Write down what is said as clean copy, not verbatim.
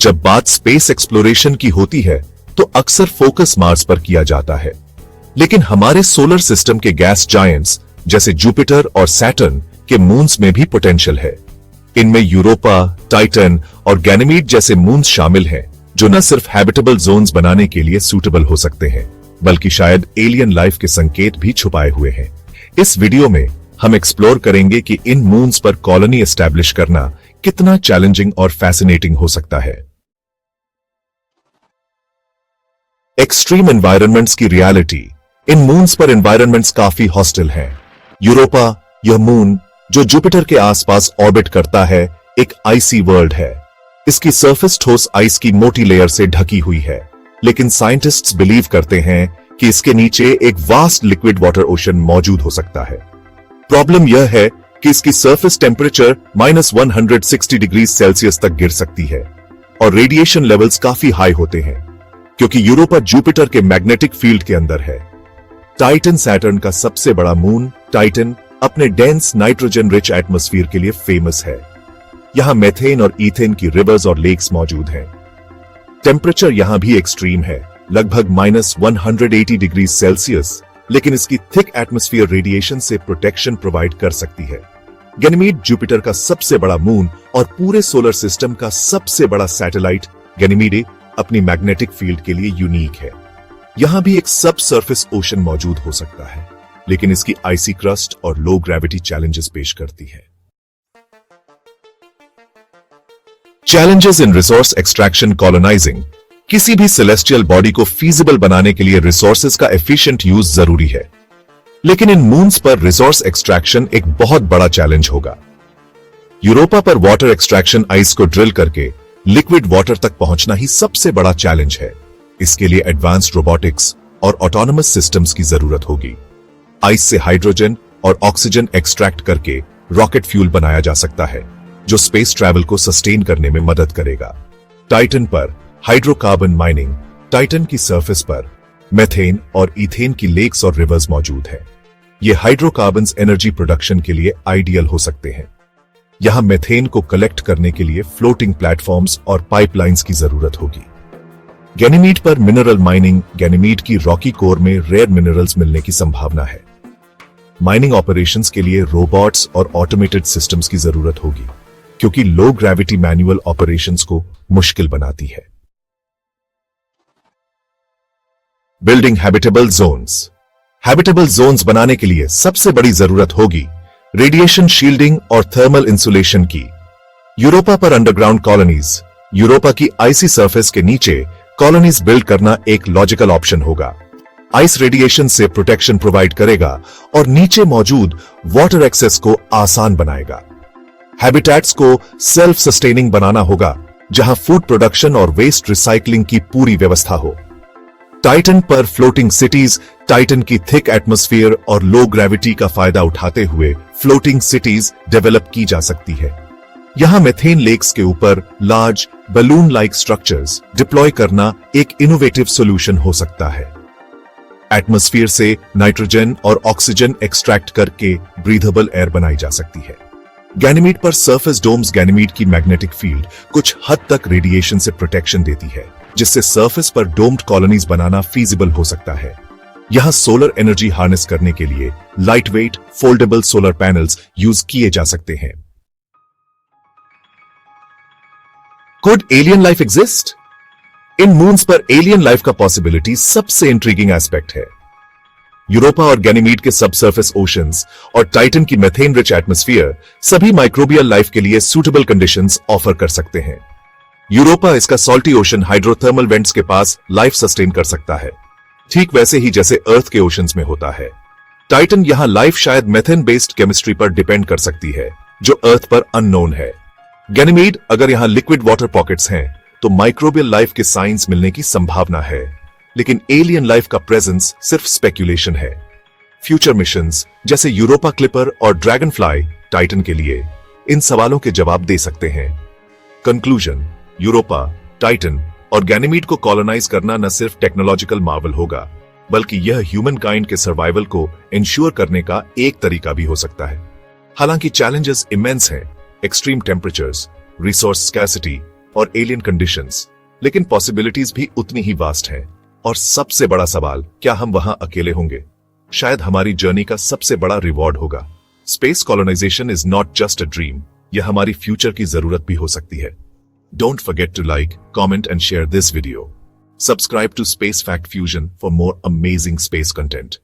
जब बात space exploration की होती है तो अक्सर फोकस मार्स पर किया जाता है, लेकिन हमारे सोलर सिस्टम के गैस जायंट्स जैसे जुपिटर और सैटर्न के मून्स में भी पोटेंशियल है। इनमें यूरोपा, टाइटन और गैनीमीड जैसे मून्स शामिल हैं, जो न सिर्फ हैबिटेबल जोन्स बनाने के लिए सूटेबल हो सकते हैं, बल्कि शायद एलियन लाइफ के संकेत भी छुपाए हुए हैं। इस वीडियो में हम एक्सप्लोर करेंगे कि इन मून्स पर कॉलोनी एस्टैब्लिश करना कितना चैलेंजिंग और फैसिनेटिंग हो सकता है। एक्सट्रीम एनवायरनमेंट्स की रियलिटी। इन मून्स पर एनवायरनमेंट्स काफी हॉस्टिल हैं। यूरोपा, यह मून जो जुपिटर के आसपास ऑर्बिट करता है, एक आइसी वर्ल्ड है। इसकी सरफेस ठोस आइस की मोटी लेयर से ढकी हुई है, लेकिन साइंटिस्ट्स बिलीव करते हैं कि इसके नीचे एक वास्ट लिक्विड वाटर ओशन मौजूद हो सकता है। प्रॉब्लम यह है कि इसकी सरफेस टेम्परेचर -160 डिग्री सेल्सियस तक गिर सकती है और रेडिएशन लेवल्स काफी हाई होते हैं, क्योंकि यूरोपा जुपिटर के मैग्नेटिक फील्ड के अंदर है। टाइटन, सैटर्न का सबसे बड़ा मून, टाइटन अपने डेंस नाइट्रोजन रिच एटमॉस्फेयर के लिए फेमस है। यहां मेथेन और ईथेन की रिवर्स और लेक्स मौजूद हैं। टेम्परेचर यहां भी एक्सट्रीम है, लगभग -180 डिग्री सेल्सियस, लेकिन इसकी थिक एटमॉस्फेयर रेडिएशन से प्रोटेक्शन प्रोवाइड कर सकती है। गैनीमीड जुपिटर का सबसे बड़ा मून और पूरे सोलर सिस्टम का सबसे बड़ा सैटेलाइट गैनीमीड अपनी मैग्नेटिक फील्ड के लिए यूनिक है। यहां भी एक सब सरफेस ओशन मौजूद हो सकता है, लेकिन इसकी आइसी क्रस्ट और लो ग्रेविटी चैलेंजेस पेश करती है। Challenges in resource extraction colonising. किसी भी सेलेस्टियल बॉडी को फीजिबल बनाने के लिए रिसोर्सेज का एफिशिएंट यूज जरूरी है, लेकिन इन मून्स पर रिसोर्स एक्सट्रैक्शन एक बहुत बड़ा चैलेंज होगा। यूरोपा पर वाटर एक्सट्रैक्शन आइस को ड्रिल करके लिक्विड वाटर तक पहुंचना ही सबसे बड़ा चैलेंज है। इसके लिए एडवांस्ड रोबोटिक्स और ऑटोनोमस सिस्टम्स की जरूरत होगी। आइस से हाइड्रोजन और ऑक्सीजन एक्सट्रैक्ट करके रॉकेट फ्यूल बनाया जा सकता है, जो स्पेस ट्रैवल को सस्टेन करने में मदद करेगा। टाइटन पर हाइड्रोकार्बन माइनिंग। टाइटन की सरफेस पर मेथेन और ईथेन की लेक्स और रिवर्स मौजूद है। ये हाइड्रोकार्बन्स एनर्जी प्रोडक्शन के लिए आइडियल हो सकते हैं। यहां मेथेन को कलेक्ट करने के लिए फ्लोटिंग प्लेटफॉर्म्स और पाइपलाइंस की जरूरत होगी। गैनीमीड पर मिनरल माइनिंग। गैनीमीड की रॉकी कोर में रेयर मिनरल्स मिलने की संभावना है। माइनिंग ऑपरेशंस के लिए रोबोट्स और ऑटोमेटेड सिस्टम्स की जरूरत होगी, क्योंकि लो ग्रेविटी मैनुअल ऑपरेशंस को मुश्किल बनाती है। Building habitable zones. Habitable zones बनाने के लिए सबसे बड़ी जरूरत होगी रेडिएशन शील्डिंग और थर्मल इंसुलेशन की। यूरोपा पर अंडरग्राउंड कॉलोनीज। यूरोपा की आइसी सरफेस के नीचे कॉलोनीज बिल्ड करना एक लॉजिकल ऑप्शन होगा। आइस रेडिएशन से प्रोटेक्शन प्रोवाइड करेगा और नीचे मौजूद वाटर एक्सेस को आसान बनाएगा। हैबिटेट्स को सेल्फ सस्टेनिंग बनाना होगा, जहां फूड प्रोडक्शन और वेस्ट रिसाइकलिंग की पूरी व्यवस्था हो। टाइटन पर फ्लोटिंग सिटीज। टाइटन की थिक एटमॉस्फेयर और लो ग्रेविटी का फायदा उठाते हुए फ्लोटिंग सिटीज डेवलप की जा सकती है। यहां मेथेन लेक्स के ऊपर large balloon like structures deploy करना एक इनोवेटिव सॉल्यूशन हो सकता है। एटमॉस्फेयर से नाइट्रोजन और ऑक्सीजन एक्सट्रैक्ट करके ब्रीथेबल एयर बनाई जा सकती है। गैनीमीड पर सरफेस डोम्स। गैनीमीड की मैग्नेटिक फील्ड कुछ हद तक रेडिएशन से प्रोटेक्शन देती है, जिससे सरफेस पर डोम्ड कॉलोनीज बनाना फीजिबल हो सकता है। यहां सोलर एनर्जी हार्नेस करने के लिए lightweight foldable solar panels use किए जा सकते हैं। Could alien life exist? In moons पर एलियन लाइफ का पॉसिबिलिटी सबसे इंट्रीगिंग एस्पेक्ट है। यूरोपा और गैनीमीड के सबसर्फेस ओशंस और टाइटन की मेथेन रिच एटमॉस्फेयर सभी माइक्रोबियल लाइफ के लिए सूटेबल कंडीशंस ऑफर कर सकते हैं। यूरोपा इसका सॉल्टी ओशन हाइड्रोथर्मल वेंट्स के पास लाइफ सस्टेन कर सकता है, ठीक वैसे ही जैसे अर्थ के ओशंस में होता है। टाइटन यहां लाइफ शायद मेथेन बेस्ड केमिस्ट्री पर डिपेंड कर सकती है, जो अर्थ पर अननोन है। गैनीमीड, अगर यहां लिक्विड वाटर पॉकेट्स हैं तो माइक्रोबियल लाइफ के साइंस मिलने की संभावना है, लेकिन एलियन लाइफ का प्रेजेंस सिर्फ स्पेक्यूलेशन है। फ्यूचर मिशंस जैसे यूरोपा क्लिपर और ड्रैगन फ्लाई टाइटन के लिए इन सवालों के जवाब दे सकते हैं। कंक्लूजन, यूरोपा, टाइटन और गैनीमीड को कॉलोनाइज करना न सिर्फ टेक्नोलॉजिकल मार्वल होगा, बल्कि यह ह्यूमन काइंड के सर्वाइवल को इंश्योर करने का एक तरीका भी हो सकता है। हालांकि चैलेंजेस इमेंस हैं, एक्सट्रीम टेम्परेचर्स, रिसोर्स स्कैर्सिटी, और एलियन कंडीशंस, लेकिन पॉसिबिलिटीज भी उतनी ही वास्ट हैं। और सबसे बड़ा सवाल, क्या हम वहां अकेले होंगे? शायद हमारी जर्नी का सबसे बड़ा रिवॉर्ड होगा। Space colonization is not just a dream, यह हमारी फ्यूचर की जरूरत भी हो सकती है। Don't forget to like, comment and share this video. Subscribe to Space Fact Fusion for more amazing space content.